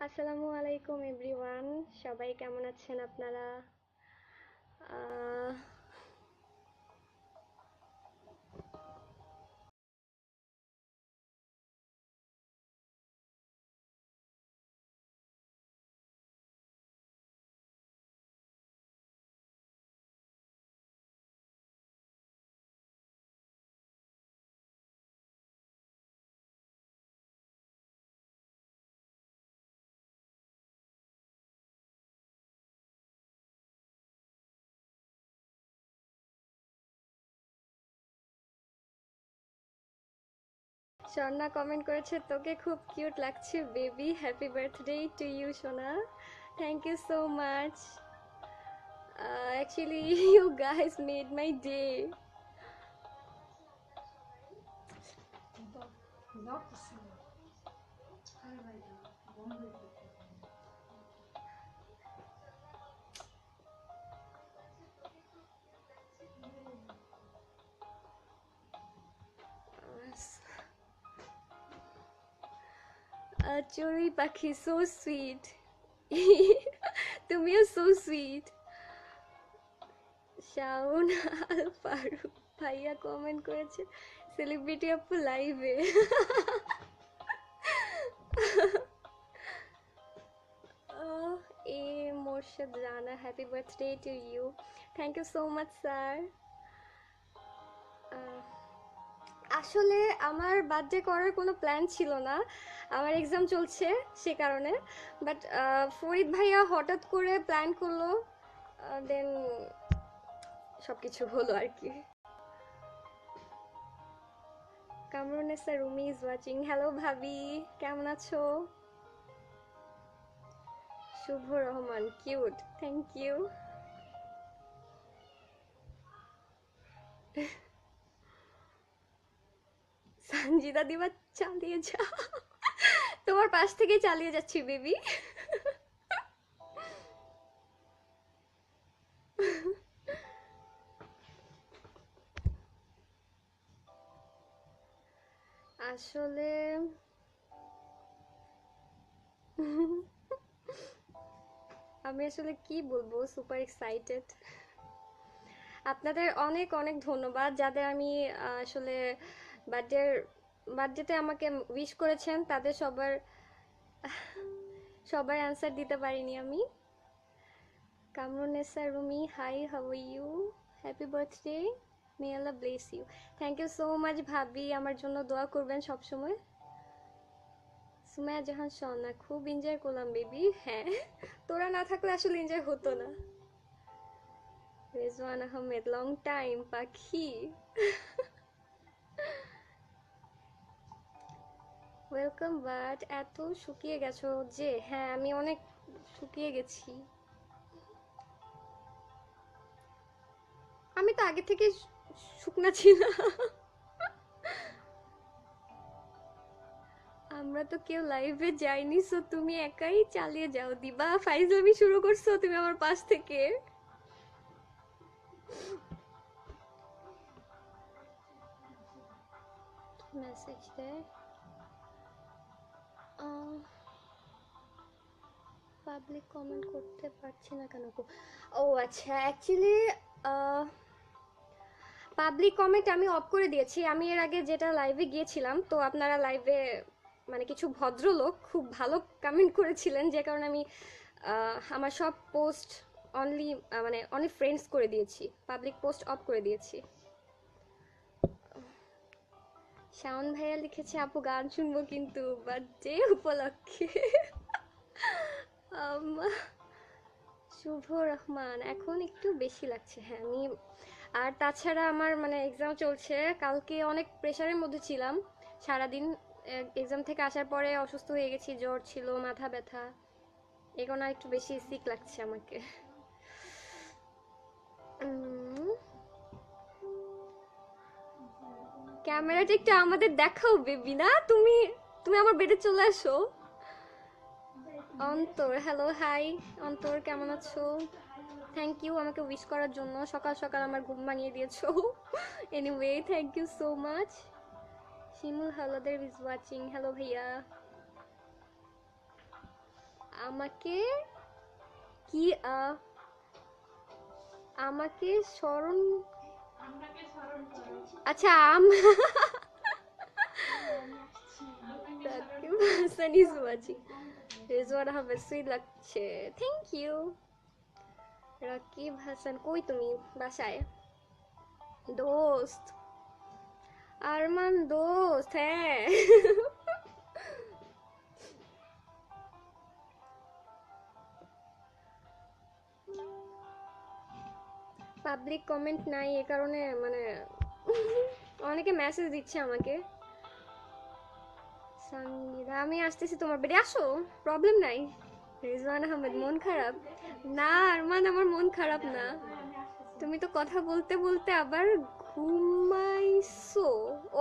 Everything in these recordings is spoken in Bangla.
আসসালামু আলাইকুম এভরিওয়ান, সবাই কেমন আছেন আপনারা? আহ, স্বর্ণা কমেন্ট করেছে, তোকে খুব কিউট লাগছে baby, happy birthday to you সোনা। Thank you so much. Actually you guys made my day. চড়ুই পাখি সো সুইট। তুমিও সো সুইট। শাওন আল ফারুক ভাইয়া কমেন্ট করেছে, সেলিব্রিটি আপু লাইভে। A Morshed Rana, happy birthday to you. Thank you so much sir. আসলে আমার বার্থডে করার কোনো প্ল্যান ছিল না, আমার এক্সাম চলছে সে কারণে। বাট ফরিদ ভাইয়া হঠাৎ করে প্ল্যান করলো, দেন সব কিছু হলো আর কি। Kamrunnesa Rumi is watching. Hello ভাবি, কেমন আছো? Shuvo Rahman cute, thank you. Sanjida Diba চালিয়ে যা। তোমার পাশ থেকেই চালিয়ে যাচ্ছি বেবি। আসলে আমি আসলে কি বলবো, সুপার এক্সাইটেড। আপনাদের অনেক অনেক ধন্যবাদ যাদের আমি আসলে বার্থডে বার্থডেতে আমাকে উইশ করেছেন, তাদের সবার সবার অ্যান্সার দিতে পারিনি আমি। Kamrunnesa Rumi, hi, how are you, happy birthday, may Allah bless you. Thank you so much ভাবি, আমার জন্য দোয়া করবেন সবসময়। সুমাইয়া জাহান সোনা, খুব এনজয় করলাম বেবি। হ্যাঁ, তোরা না থাকলে আসলে এনজয় হতো না। রেজওয়ান আহমেদ, লং টাইম পাখি। ওয়েলকাম। বাট এত শুকিয়ে গেছো যে? হ্যাঁ, আমি অনেক শুকিয়ে গেছি। আমি তো আগে থেকে শুকনা ছিলাম। আমরা তো কেউ লাইভে যাইনি, সো তুমি একাই চালিয়ে যাও দিবা। ফাইজলামি শুরু করছো তুমি আমার পাশ থেকে। মেসেজ দেয়, পাবলিক কমেন্ট করতে পারছি না কেন গো? ও আচ্ছা, অ্যাকচুয়ালি পাবলিক কমেন্ট আমি অফ করে দিয়েছি। আমি এর আগে যেটা লাইভে গিয়েছিলাম, তো আপনারা লাইভে মানে কিছু ভদ্রলোক খুব ভালো কমেন্ট করেছিলেন, যে কারণে আমি আমার সব পোস্ট অনলি মানে অনলি ফ্রেন্ডস করে দিয়েছি, পাবলিক পোস্ট অফ করে দিয়েছি। শাওন ভাইয়া লিখেছে, আপু গান শুনবো কিন্তু বার্থডে উপলক্ষে। শুভ রহমান, এখন একটু বেশি লাগছে। হ্যাঁ, আমি আর তাছাড়া আমার মানে এক্সাম চলছে, কালকে অনেক প্রেশারের মধ্যে ছিলাম সারাদিন। এক্সাম থেকে আসার পরে অসুস্থ হয়ে গেছি, জ্বর ছিল, মাথা ব্যথা, এই কারণে একটু বেশি সিক লাগছে আমাকে। ক্যামেরাটা একটু আমাদের দেখাও বেবি, না তুমি তুমি আমার বেডে চলে আসো। অন্তর, হ্যালো, হাই অন্তর, কেমন আছো? থ্যাংক ইউ আমাকে উইশ করার জন্য, সকাল সকাল আমার ঘুম ভাঙিয়ে দিয়েছো। Anyway, thank you so much. Shimul Howladar is watching, hello ভাইয়া। আমাকে কি আমাকে স্মরণ, আচ্ছা Rakib Hasan is watching. Rezwan Ahmed sweet লাগছে, থ্যাংক ইউ। রাকিব হাসান কই তুমি? বাসায়? দোস্ত আরমান দোস্ত, হ্যাঁ। পাবলিক কমেন্ট নাই, এ কারণে মানে অনেকে মেসেজ দিচ্ছে আমাকে। সানজিদা আমি আসতেছি তোমার বাড়ি, আসো, প্রবলেম নাই। রিজওয়ান আহমেদ মন খারাপ? না আরমান, আমার মন খারাপ না। তুমি তো কথা বলতে বলতে আবার ঘুমাইছো।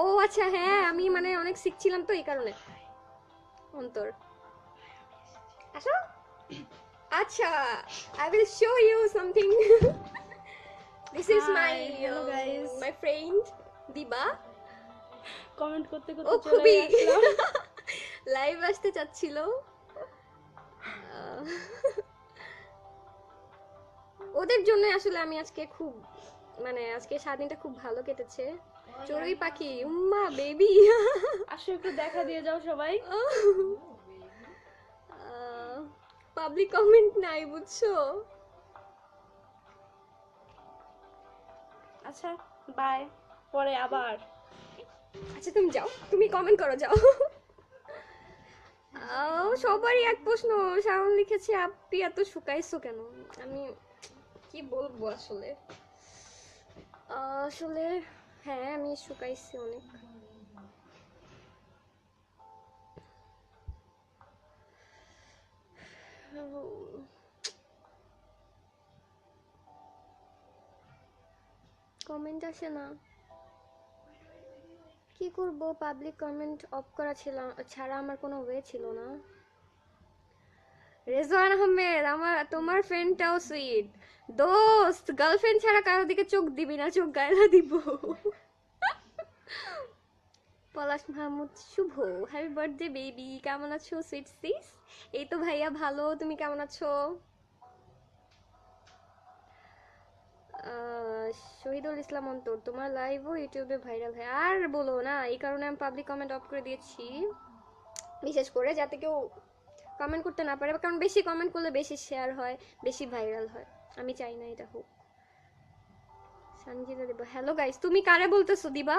ও আচ্ছা, হ্যাঁ আমি মানে অনেক শিখছিলাম তো এই কারণে। অন্তর আসো, আচ্ছা I will show you something. This is my hello guys, my friend দিবা। কমেন্ট করতে ও করতে চলে খুবই আসলাম। লাইভ আসতে চাচ্ছিল। ওদের জন্য আসলে আমি আজকে খুব মানে আজকে সারাদিনটা খুব ভালো কেটেছে। চড়ুই পাখি উম্মা বেবি। আসো একটু দেখা দিয়ে যাও সবাই। পাবলিক কমেন্ট নাই বুঝছো। আচ্ছা বাই, পরে আবার। আচ্ছা তুমি যাও, তুমি কমেন্ট করো, যাও। সবারই এক প্রশ্ন, শাওন লিখেছে আপনি এত শুকাইছো কেন? আমি কি বলবো আসলে, আসলে হ্যাঁ আমি শুকাইছি অনেক। কমেন্ট আসে না, কি করব? পাবলিক কমেন্ট অফ করা ছিল, ছাড়া আমার কোনো ওয়ে ছিল না। রেজওয়ান আহমেদ আমার তোমার ফ্রেন্ডটাও সুইট। দোস্ত গার্লফ্রেন্ড ছাড়া কারো দিকে চোখ দিবি না, চোখ গায়লা দিব। পলাশ মাহমুদ শুভ, হ্যাপি বার্থডে বেবি, কেমন আছো সুইট সিস? এই তো ভাইয়া ভালো, তুমি কেমন আছো? শহীদুল ইসলাম অন্তর, তোমার লাইভও ইউটিউবে ভাইরাল হয়। আর বলো না, এই কারণে আমি পাবলিক কমেন্ট অফ করে দিয়েছি, বিশেষ করে যাতে কেউ কমেন্ট করতে না পারে, কারণ বেশি কমেন্ট করলে বেশি শেয়ার হয়, বেশি ভাইরাল হয়, আমি চাই না এটা হোক। সঞ্জিতা দেবা, হ্যালো গাইস, তুমি কারে বলতেছো দিবা?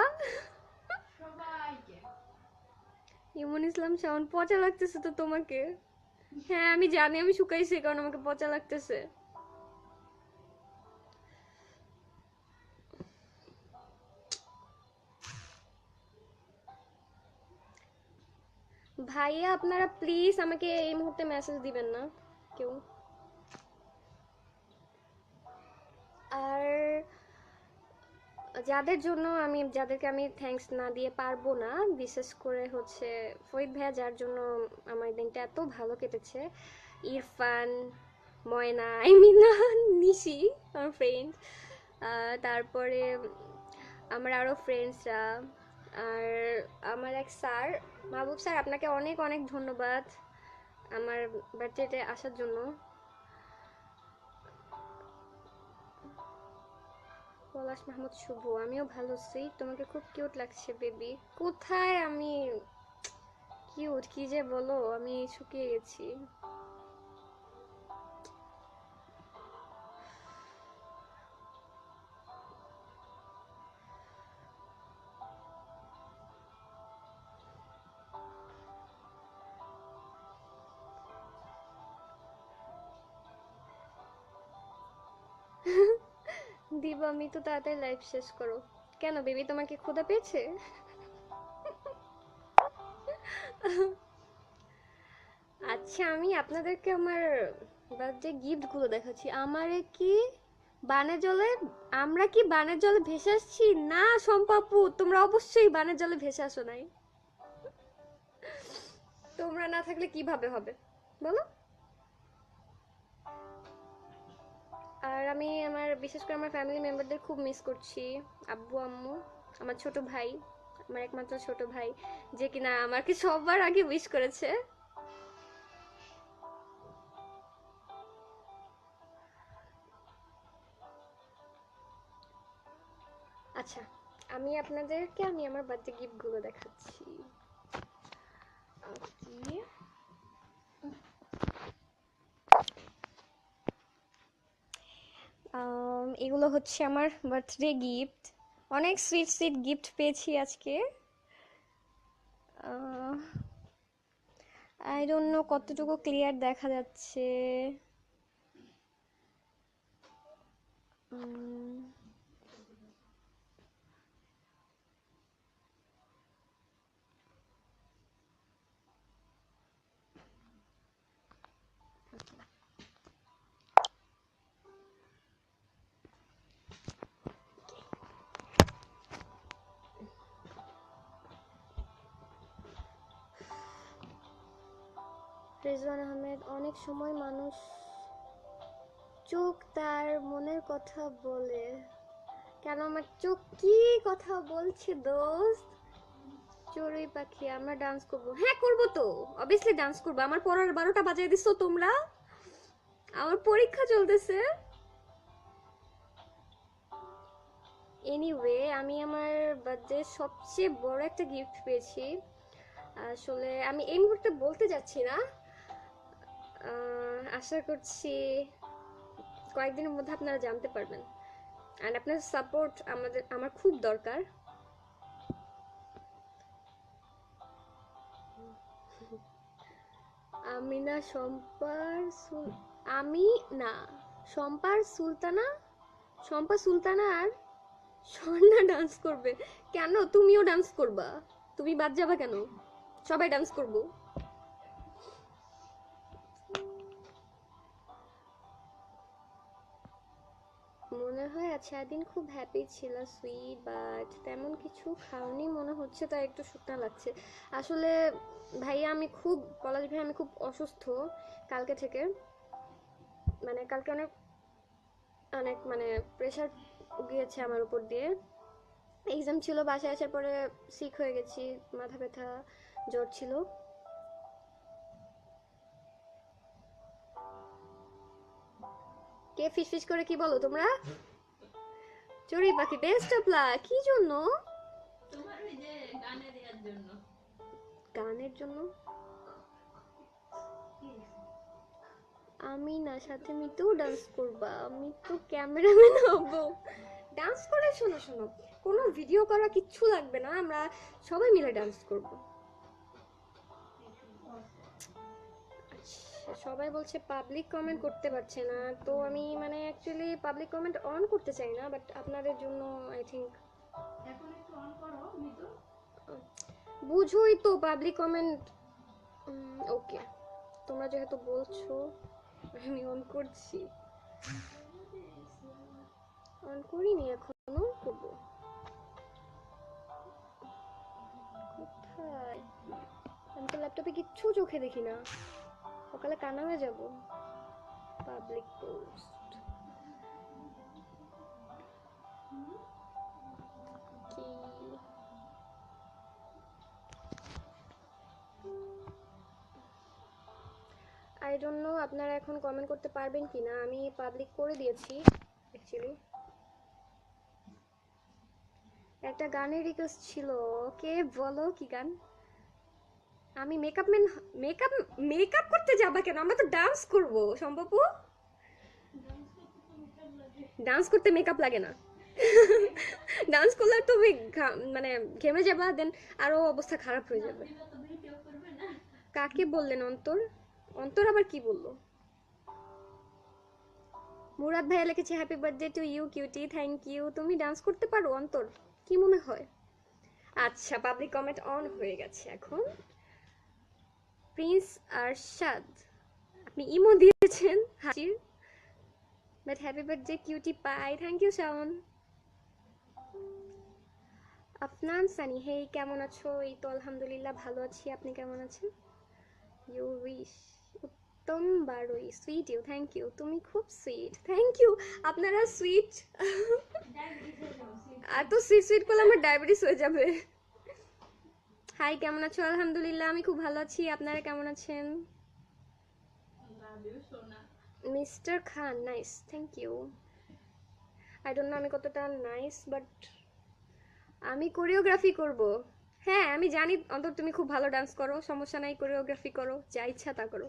ইমন ইসলাম শাওন, পচা লাগতেছে তো তোমাকে? হ্যাঁ আমি জানি আমি শুকাইছি, কারণ আমাকে পচা লাগতেছে। ভাইয়া আপনারা প্লিজ আমাকে এই মুহূর্তে মেসেজ দিবেন না কেউ। আর যাদের জন্য আমি যাদেরকে আমি থ্যাঙ্কস না দিয়ে পারবো না, বিশেষ করে হচ্ছে ফরিদ ভাইয়া, যার জন্য আমার দিনটা এত ভালো কেটেছে, ইরফান, ময়না, আইমিনা, নিশি আমার ফ্রেন্ড, তারপরে আমার আরও ফ্রেন্ডসরা, আর আমার এক স্যার, মাহবুব স্যার, আপনাকে অনেক অনেক ধন্যবাদ আমার বার্থডেতে আসার জন্য। পলাশ মাহমুদ শুভ, আমিও ভালো আছি, তোমাকে খুব কিউট লাগছে বেবি। কোথায় আমি কিউট, কি যে বলো, আমি শুকিয়ে গেছি। দিবা আমি তো তাড়াতাড়ি লাইভ শেষ করো। কেন বেবি, তোমাকে ক্ষুধা পেয়েছে? আচ্ছা আমি আপনাদেরকে আমার বার্থডে গিফট গুলো দেখাচ্ছি। আমারে কি বানের জলে, আমরা কি বানের জলে ভেসে আসছি? না সম্পাপু, তোমরা অবশ্যই বানের জলে ভেসে আসো নাই। তোমরা না থাকলে কিভাবে হবে বলো? আর আমি আমার বিশেষ করে আমার ফ্যামিলি মেম্বারদের খুব মিস করছি, আব্বু আম্মু, আমার ছোট ভাই, আমার একমাত্র ছোট ভাই, যে কিনা আমাকে সবার আগে উইশ করেছে। আচ্ছা, আমি আপনাদেরকে আমার বার্থডে গিফটগুলো দেখাচ্ছি। ওকে, এগুলো হচ্ছে আমার বার্থডে গিফট। অনেক সুইট সুইট গিফট পেয়েছি আজকে। আই ডোন্ট নো কতটুকু ক্লিয়ার দেখা যাচ্ছে। রিজওয়ান আহমেদ, অনেক সময় মানুষ চোখ তার মনের কথা বলে। কেন আমার চোখ কি কথা বলছে দোস্ত? চড়ুই পাখি, আমরা ডান্স করব। হ্যাঁ করবো তো, অবভিয়াসলি ডান্স করবো। আমার পড়ার 12টা বাজিয়ে দিছো তোমরা, আমার পরীক্ষা চলতেছে। এনিওয়ে, আমি আমার বার্থডে সবচেয়ে বড় একটা গিফট পেয়েছি। আসলে আমি এই মুহূর্তে বলতে যাচ্ছি না, আশা করছি কয়েকদিনের মধ্যে আপনারা জানতে পারবেন। অ্যান্ড আপনার সাপোর্ট আমার খুব দরকার। আমি না শম্পার আমি না শম্পার সুলতানা, শম্পা সুলতানা আর স্বর্ণা ডান্স করবে। কেন তুমিও ডান্স করবা? তুমি বাদ যাবা কেন? সবাই ডান্স করবো। মনে হয় আচ্ছা, একদিন খুব হ্যাপি ছিল সুইট, বাট তেমন কিছু খাওনি মনে হচ্ছে, তাই একটু শুকনা লাগছে। আসলে ভাইয়া আমি খুব, পলাশ ভাই আমি খুব অসুস্থ কালকে থেকে। মানে কালকে অনেক অনেক মানে প্রেশার গিয়েছে আমার উপর দিয়ে। এক্সাম ছিল, বাসায় আসার পরে সিক হয়ে গেছি, মাথা ব্যথা, জ্বর ছিল। কে ফিস ফিস করে কি বলো তোমরা? চড়ুই পাখি, বেস্ট অফ লাক। কি জন্য? তোমার ওই যে গানে দেওয়ার জন্য। গানের জন্য? আমি না সাথে মিতুও ডান্স করবা? আমি তো ক্যামেরাম্যান হব। ডান্স করে, শোনো শোনো, কোনো ভিডিও করা কিচ্ছু লাগবে না, আমরা সবাই মিলে ডান্স করব। আচ্ছা, সবাই বলছে পাবলিক কমেন্ট করতে পারছে না, তো আমি মানে অ্যাকচুয়ালি পাবলিক কমেন্ট অন করতে চাই না, বাট আপনাদের জন্য আই থিঙ্ক এখন একটু অন করো মিতু। বুঝোই তো পাবলিক কমেন্ট। ওকে, তোমরা যেহেতু বলছো আমি অন করছি। অন করিনি, এখনো করবো। কোথায়? আমি তো ল্যাপটপে কিচ্ছু চোখে দেখি না, সকালে কানা হয়ে যাব। পাবলিক পোস্ট কি? আই ডোন্ট নো আপনারা এখন কমেন্ট করতে পারবেন কি না, আমি পাবলিক করে দিয়েছি অ্যাকচুয়ালি। একটা গানের রিকোয়েস্ট ছিল, কে বলো কি গান? আমি মেকআপ ম্যান। মেকআপ মেকআপ করতে যাবা কেন? আমরা তো ডান্স করব সম্ভবু। ডান্স করতে মেকআপ লাগে না। ডান্স করলে তুমি মানে ঘেমে যাবা, দেন আরো অবস্থা খারাপ হয়ে যাবে। দিবা তো ভিডিও করবে না। কাকে বললেন অন্তর? অন্তর আবার কি বললো? মুরাদ ভাইয়া লিখেছে happy birthday to you cutie, thank you. তুমি ডান্স করতে পারো অন্তর? কি মনে হয়? আচ্ছা, পাবলিক কমেন্ট অন হয়ে গেছে এখন। প্রিন্স আরশাদ, আপনি ইমো দিয়েছেন হাজির, but happy birthday cutie pie, thank you Shaon. Afnan Sunny, hey কেমন আছো? এই তো আলহামদুলিল্লাহ ভালো আছি, আপনি কেমন আছেন? ইউ উইশ, উত্তম বারোই, সুইট ইউ, থ্যাংক ইউ। তুমি খুব সুইট, থ্যাংক ইউ। আপনারা সুইট, ডায়াবেটিস হয়ে যাবো সুইট। আর তো সুইট সুইট করলে আমার ডায়াবেটিস হয়ে যাবে। হাই কেমন আছো? আলহামদুলিল্লাহ আমি খুব ভালো আছি, আপনারা কেমন আছেন? লাভ ইউ সোনা। Mister Khan, nice, thank you. I don't know আমি কতটা নাইস, বাট আমি কোরিওগ্রাফি করব। হ্যাঁ আমি জানি অন্তর তুমি খুব ভালো ডান্স করো, সমস্যা নাই, কোরিওগ্রাফি করো, যা ইচ্ছা তা করো।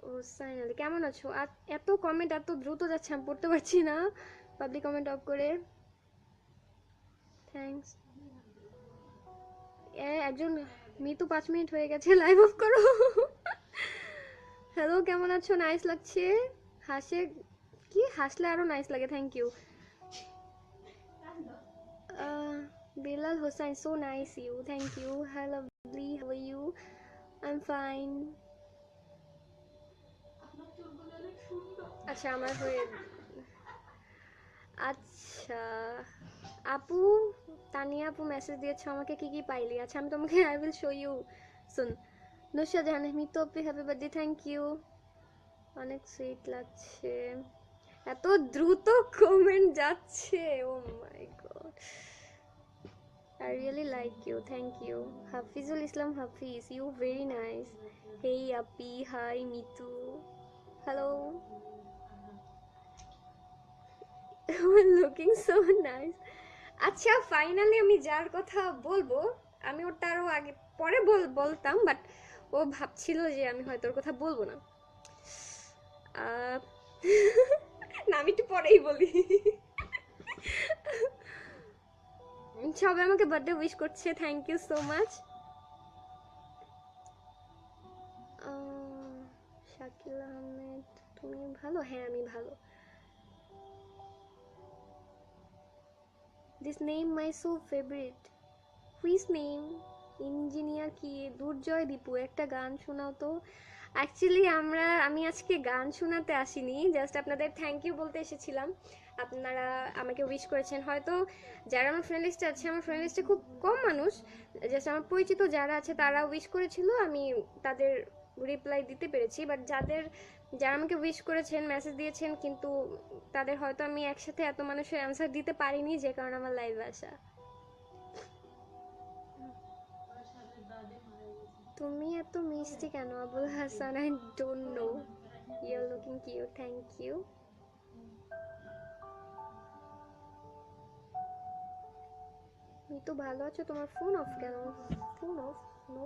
ও সাইনালি কেমন আছো? আর এত কমেন্ট এত দ্রুত যাচ্ছে আমি পড়তে পারছি না, পাবলিক কমেন্ট অফ করে। থ্যাঙ্কস। একজন মিতু 5 মিনিট হয়ে গেছে, লাইভ অফ করো। হ্যালো কেমন আছো? নাইস লাগছে। হাসে কি হাসলে আরো নাইস লাগে, thank you. Bilal Hussain, so nice you. Thank you. Hello, lovely. How are you? I'm fine. আপনার চুলগুলো অনেক সুন্দর। আচ্ছা আমার হয়ে আচ্ছা আপু, তানিয়া আপু মেসেজ দিয়েছো আমাকে, কি কি পাইলি? আচ্ছা আমি তোমাকে I will show you soon. Nusra Jahan Mitu আপু হ্যাপি বার্থডে, থ্যাংক ইউ। অনেক সুইট লাগছে। এত দ্রুত কমেন্ট যাচ্ছে, oh my God. I really like you, thank you. Hafizul Islam Hafiz, you very nice. Hey Api, hi Mitu. Hello. Looking so nice. আচ্ছা ফাইনালি আমি যার কথা বলবো, আমি ওটা আরো আগে পরে বলতাম, বাট ও ভাবছিল যে আমি হয়তো ওর কথা বলবো না। আহ, না আমি একটু পরেই বলি। সবাই আমাকে বার্থডে উইশ করছে, thank you so much. Shakil Ahmed, তুমি ভালো? হ্যাঁ আমি ভালো। This name my so favourite. Whose name? Engineer কি? দুর্জয় দীপু, একটা গান শোনাও তো। অ্যাকচুয়ালি আমি আজকে গান শোনাতে আসিনি, জাস্ট আপনাদের থ্যাংক ইউ বলতে এসেছিলাম। আপনারা আমাকে উইশ করেছেন, হয়তো যারা আমার ফ্রেন্ড লিস্টে আছে, আমার ফ্রেন্ড লিস্টে খুব কম মানুষ, জাস্ট আমার পরিচিত যারা আছে তারা উইশ করেছিল, আমি তাদের রিপ্লাই দিতে পেরেছি। বাট যারা আমাকে উইশ করেছেন, মেসেজ দিয়েছেন, কিন্তু তাদের হয়তো আমি একসাথে এত মানুষের অ্যান্সার দিতে পারিনি, যে কারণে আমার লাইভে আসা। তুমি এত মিষ্টি কেন Abul Hasan? I don't know, you are looking cute, thank you. Mitu ভালো আছো? তোমার ফোন অফ কেন? Phone off? No.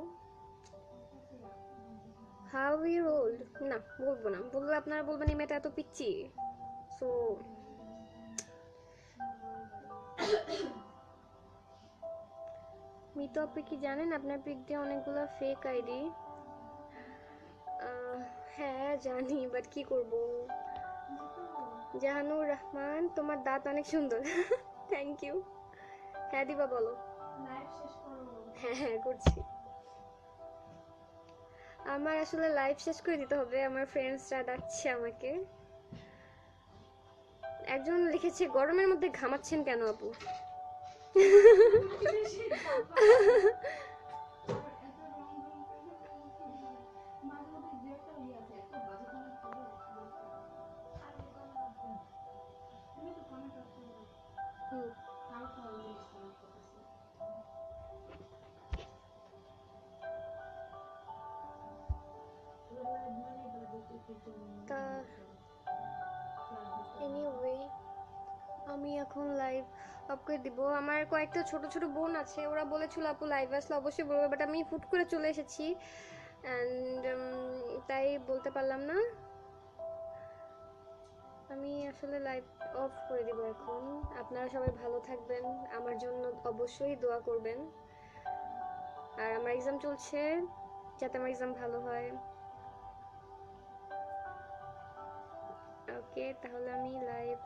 How you old? না বলবো না, বললে আপনারা বলবেন এই মেয়েটা এত পিচ্ছি। সো মিতু আপনি কি জানেন আপনার পিক দিয়ে অনেকগুলো ফেক আইডি? হ্যাঁ জানি, বাট কি করব। জাহানুর রহমান, তোমার দাঁত অনেক সুন্দর। Thank you. হ্যাঁ দিবা বলো। লাইভ শেষ করো। হ্যাঁ হ্যাঁ করছি। আমার আসলে লাইভ শেষ করে দিতে হবে, আমার ফ্রেন্ডসরা ডাকছে আমাকে। একজন লিখেছে গরমের মধ্যে ঘামাচ্ছেন কেন আপু? বেশি জামা। আর এত রং রং করে মাঝে মধ্যে দু একটা আছে এত বাজে কমেন্ট করে। আর তুমি তো কমেন্ট করতে হুম, ফালতু ফালতু জিনিস কমেন্ট করতেছি। তা এনিওয়ে আমি এখন লাইভ অফ করে দিব। আমার কয়েকটা ছোট ছোট বোন আছে, ওরা বলেছিল আপু লাইভ আসলে অবশ্যই বলবো, বাট আমি হুট করে চলে এসেছি অ্যান্ড তাই বলতে পারলাম না। আমি আসলে লাইভ অফ করে দিব এখন। আপনারা সবাই ভালো থাকবেন, আমার জন্য অবশ্যই দোয়া করবেন। আর আমার এক্সাম চলছে, যাতে আমার এক্সাম ভালো হয়। ওকে তাহলে আমি লাইভ।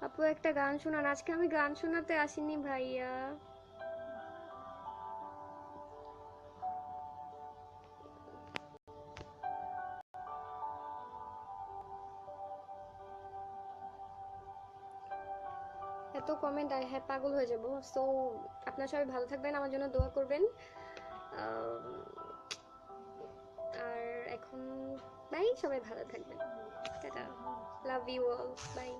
আপু একটা গান শোনান। আজকে আমি গান শোনাতে আসিনি ভাইয়া। এত কমেন্ট আই হ্যাঁ পাগল হয়ে যাব। সো আপনারা সবাই ভালো থাকবেন, আমার জন্য দোয়া করবেন। আর এখন বাই, সবাই ভালো থাকবেন, tata, love you all, by.